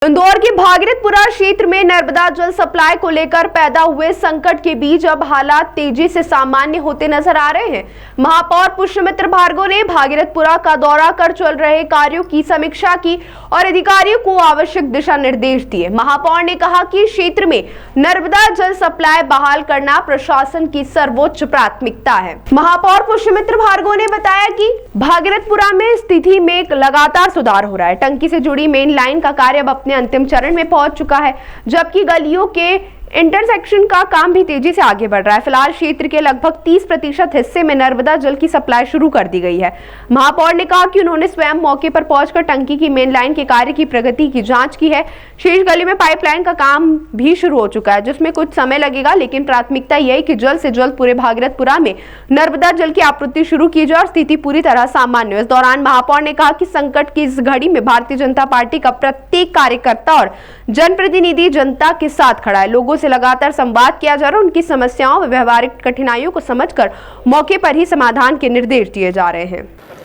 इंदौर के भागीरथपुरा क्षेत्र में नर्मदा जल सप्लाई को लेकर पैदा हुए संकट के बीच अब हालात तेजी से सामान्य होते नजर आ रहे हैं। महापौर पुष्यमित्र भार्गव ने भागीरथपुरा का दौरा कर चल रहे कार्यों की समीक्षा की और अधिकारियों को आवश्यक दिशा निर्देश दिए। महापौर ने कहा कि क्षेत्र में नर्मदा जल सप्लाई बहाल करना प्रशासन की सर्वोच्च प्राथमिकता है। महापौर पुष्यमित्र भार्गव ने बताया कि भागीरथपुरा में स्थिति में लगातार सुधार हो रहा है। टंकी से जुड़ी मेन लाइन का कार्य अब अंतिम चरण में पहुंच चुका है, जबकि गलियों के इंटरसेक्शन का काम भी तेजी से आगे बढ़ रहा है। फिलहाल क्षेत्र के लगभग 30% हिस्से में नर्मदा जल की सप्लाई शुरू कर दी गई है। महापौर ने कहा कि उन्होंने स्वयं मौके पर पहुंचकर टंकी की मेन लाइन के कार्य की प्रगति की जांच की है। शेष गली में पाइपलाइन का काम भी शुरू हो चुका है, जिसमें कुछ समय लगेगा, लेकिन प्राथमिकता यह है कि जल्द से जल्द पूरे भागीरथपुरा में नर्मदा जल की आपूर्ति शुरू की जाए और स्थिति पूरी तरह सामान्य हो। इस दौरान महापौर ने कहा कि संकट की इस घड़ी में भारतीय जनता पार्टी का प्रत्येक कार्यकर्ता और जनप्रतिनिधि जनता के साथ खड़ा है। लोगों से लगातार संवाद किया जा रहा है, उनकी समस्याओं व व्यवहारिक कठिनाइयों को समझकर मौके पर ही समाधान के निर्देश दिए जा रहे हैं।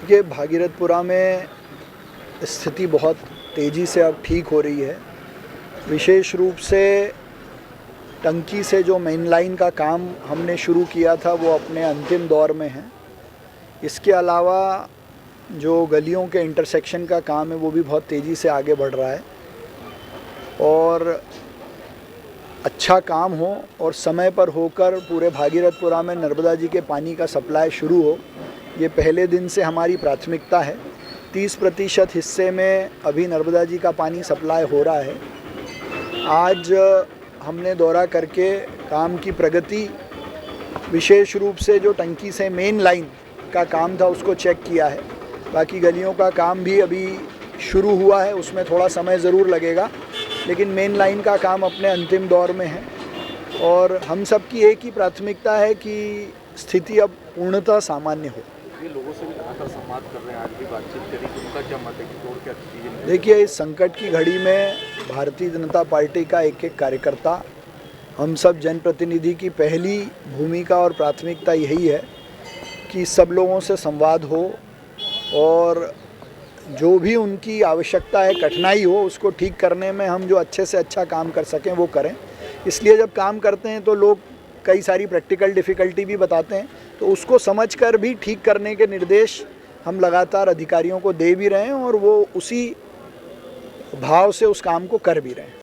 ये भागीरथपुरा में स्थिति बहुत तेज़ी से अब ठीक हो रही है। विशेष रूप से टंकी से जो मेन लाइन का काम हमने शुरू किया था वो अपने अंतिम दौर में है। इसके अलावा जो गलियों के इंटरसेक्शन का काम है वो भी बहुत तेज़ी से आगे बढ़ रहा है और अच्छा काम हो और समय पर होकर पूरे भागीरथपुरा में नर्मदा जी के पानी का सप्लाई शुरू हो, ये पहले दिन से हमारी प्राथमिकता है। 30% हिस्से में अभी नर्मदा जी का पानी सप्लाई हो रहा है। आज हमने दौरा करके काम की प्रगति, विशेष रूप से जो टंकी से मेन लाइन का काम था उसको चेक किया है। बाकी गलियों का काम भी अभी शुरू हुआ है, उसमें थोड़ा समय ज़रूर लगेगा, लेकिन मेन लाइन का काम अपने अंतिम दौर में है और हम सब की एक ही प्राथमिकता है कि स्थिति अब पूर्णतः सामान्य हो। ये लोगों से भी लगातार संवाद कर रहे हैं, आज भी बातचीत करी, कि उनका क्या मत है कि और क्या चीज़ें। देखिए, इस संकट की घड़ी में भारतीय जनता पार्टी का एक एक कार्यकर्ता, हम सब जनप्रतिनिधि की पहली भूमिका और प्राथमिकता यही है कि सब लोगों से संवाद हो और जो भी उनकी आवश्यकता है, कठिनाई हो, उसको ठीक करने में हम जो अच्छे से अच्छा काम कर सकें वो करें। इसलिए जब काम करते हैं तो लोग कई सारी प्रैक्टिकल डिफ़िकल्टी भी बताते हैं, तो उसको समझकर भी ठीक करने के निर्देश हम लगातार अधिकारियों को दे भी रहे हैं और वो उसी भाव से उस काम को कर भी रहे हैं।